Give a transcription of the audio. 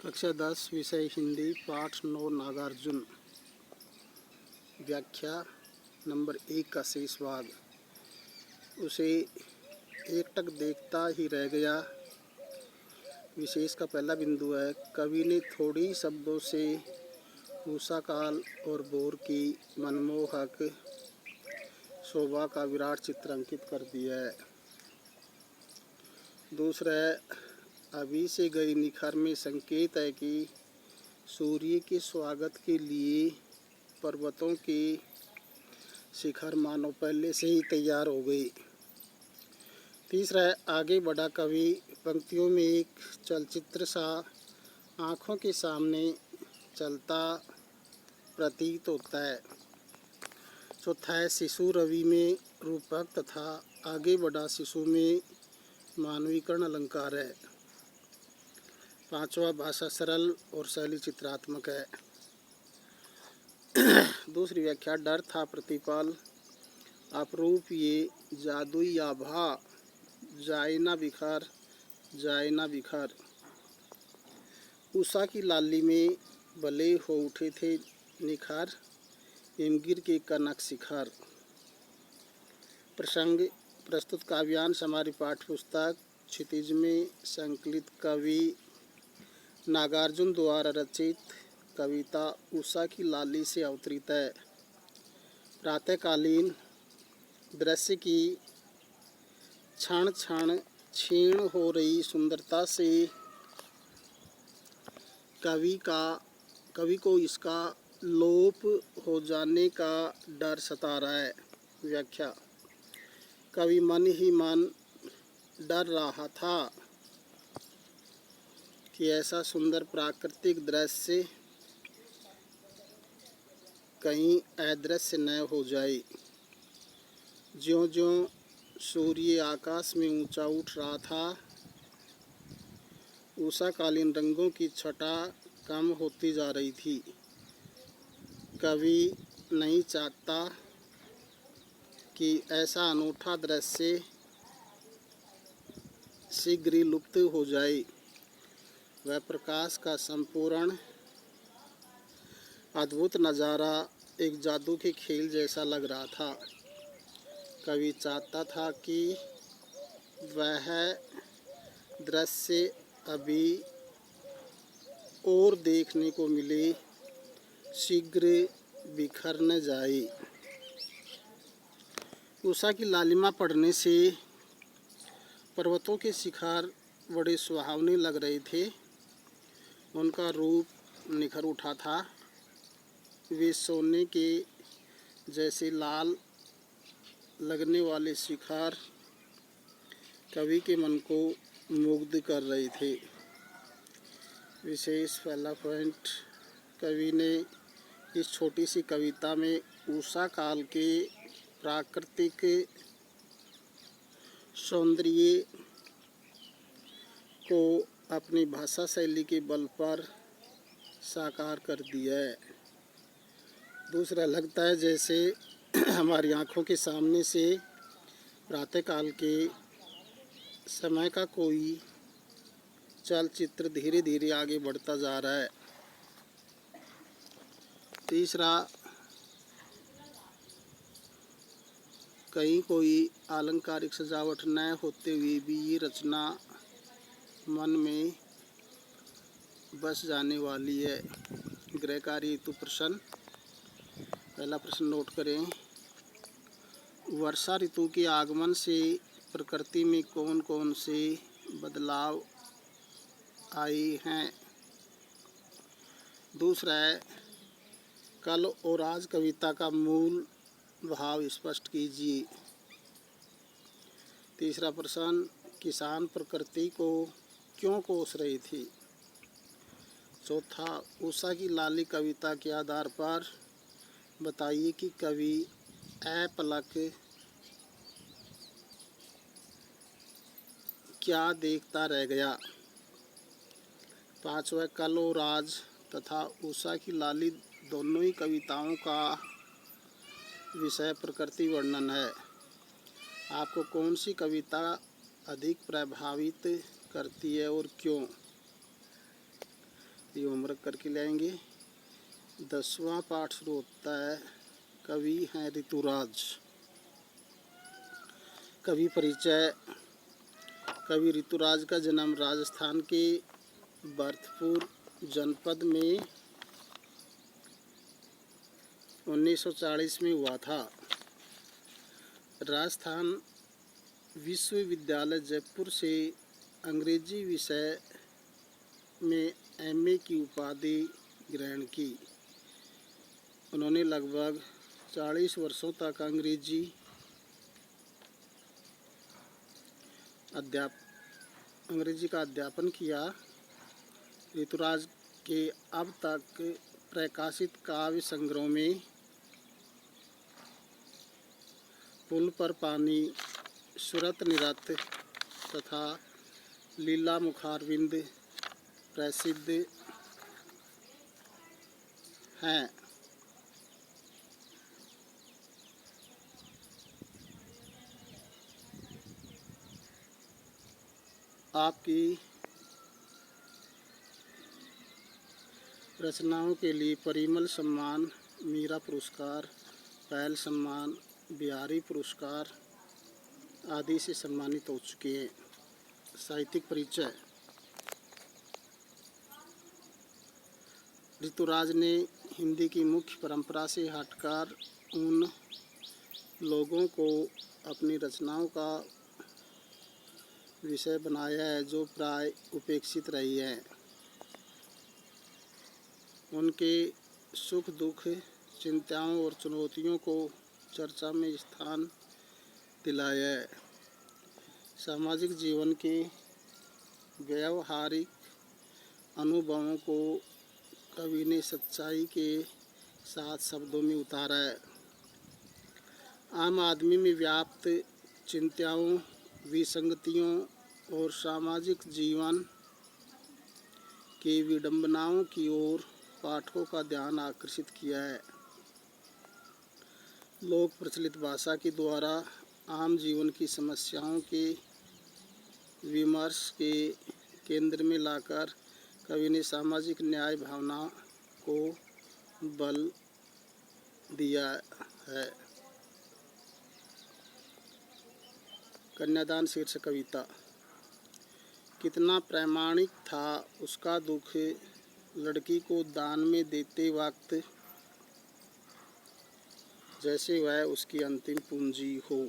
कक्षा 10 विषय हिंदी पाठ 9 नागार्जुन। व्याख्या नंबर 1 का शेष भाग। उसे एकटक देखता ही रह गया। विशेष का पहला बिंदु है, कवि ने थोड़ी शब्दों से उषा काल और भोर की मनमोहक शोभा का विराट चित्र अंकित कर दिया है। दूसरा है, अभी से गई निखार में संकेत है कि सूर्य के स्वागत के लिए पर्वतों के शिखर मानो पहले से ही तैयार हो गई। तीसरा है, आगे बढ़ा कवि पंक्तियों में एक चलचित्र सा आँखों के सामने चलता प्रतीत होता है। चौथा है, शिशु रवि में रूपक तथा आगे बढ़ा शिशु में मानवीकरण अलंकार है। पांचवा, भाषा सरल और शैली चित्रात्मक है। दूसरी व्याख्या, डर था प्रतिपल अपरूप ये जादुई आभा, जाए ना बिखर जाए ना बिखर। उषा की लाली में भले हो उठे थे निखार, हिमगिर के कनक शिखर। प्रसंग, प्रस्तुत काव्यांश हमारी पाठ्यपुस्तक क्षितिज में संकलित कवि नागार्जुन द्वारा रचित कविता उषा की लाली से अवतरित है। प्रातःकालीन दृश्य की क्षण क्षण क्षीण हो रही सुंदरता से कवि को इसका लोप हो जाने का डर सता रहा है। व्याख्या, कवि मन ही मन डर रहा था कि ऐसा सुंदर प्राकृतिक दृश्य कहीं अदृश्य न हो जाए। ज्यों ज्यों सूर्य आकाश में ऊंचा उठ रहा था, उषाकालीन रंगों की छटा कम होती जा रही थी। कवि नहीं चाहता कि ऐसा अनूठा दृश्य शीघ्र ही लुप्त हो जाए। वह प्रकाश का संपूर्ण अद्भुत नज़ारा एक जादू के खेल जैसा लग रहा था। कवि चाहता था कि वह दृश्य अभी और देखने को मिले, शीघ्र बिखर न जाए। उषा की लालिमा पड़ने से पर्वतों के शिखर बड़े सुहावने लग रहे थे। उनका रूप निखर उठा था। वे सोने के जैसे लाल लगने वाले शिखर कवि के मन को मुग्ध कर रहे थे। विशेष पहला पॉइंट, कवि ने इस छोटी सी कविता में उषा काल के प्राकृतिक सौंदर्य को अपनी भाषा शैली के बल पर साकार कर दिया है। दूसरा, लगता है जैसे हमारी आँखों के सामने से प्रातःकाल के समय का कोई चलचित्र धीरे धीरे आगे बढ़ता जा रहा है। तीसरा, कहीं कोई अलंकारिक सजावट न होते हुए भी ये रचना मन में बस जाने वाली है। गृहकार्य हेतु प्रश्न। पहला प्रश्न नोट करें, वर्षा ऋतु के आगमन से प्रकृति में कौन कौन से बदलाव आए हैं। दूसरा है, कल और आज कविता का मूल भाव स्पष्ट कीजिए। तीसरा प्रश्न, किसान प्रकृति को क्यों कोस रही थी। चौथा, उषा की लाली कविता के आधार पर बताइए कि कवि अपलक क्या देखता रह गया। पांचवा, कल और आज तथा उषा की लाली दोनों ही कविताओं का विषय प्रकृति वर्णन है। आपको कौन सी कविता अधिक प्रभावित करती है और क्यों। ये होमवर्क करके लाएंगे। 10वां पाठ शुरू होता है। कवि हैं ऋतुराज। कवि परिचय। कवि ऋतुराज का जन्म राजस्थान के भरतपुर जनपद में 1940 में हुआ था। राजस्थान विश्वविद्यालय जयपुर से अंग्रेजी विषय में एमए की उपाधि ग्रहण की। उन्होंने लगभग 40 वर्षों तक अंग्रेजी का अध्यापन किया। ऋतुराज के अब तक प्रकाशित काव्य संग्रहों में पुल पर पानी, सुरत निरत तथा लीला मुखारविंद प्रसिद्ध हैं। आपकी रचनाओं के लिए परिमल सम्मान, मीरा पुरस्कार, पहल सम्मान, बिहारी पुरस्कार आदि से सम्मानित हो चुके हैं। साहित्यिक परिचय। ऋतुराज ने हिंदी की मुख्य परंपरा से हटकर उन लोगों को अपनी रचनाओं का विषय बनाया है जो प्राय उपेक्षित रही हैं। उनके सुख दुख, चिंताओं और चुनौतियों को चर्चा में स्थान दिलाया है। सामाजिक जीवन के व्यावहारिक अनुभवों को कवि ने सच्चाई के साथ शब्दों में उतारा है। आम आदमी में व्याप्त चिंताओं, विसंगतियों और सामाजिक जीवन की विडंबनाओं की ओर पाठकों का ध्यान आकर्षित किया है। लोक प्रचलित भाषा के द्वारा आम जीवन की समस्याओं के विमर्श के केंद्र में लाकर कवि ने सामाजिक न्याय भावना को बल दिया है। कन्यादान शीर्षक कविता। कितना प्रामाणिक था उसका दुख, लड़की को दान में देते वक्त, जैसे वह उसकी अंतिम पूंजी हो।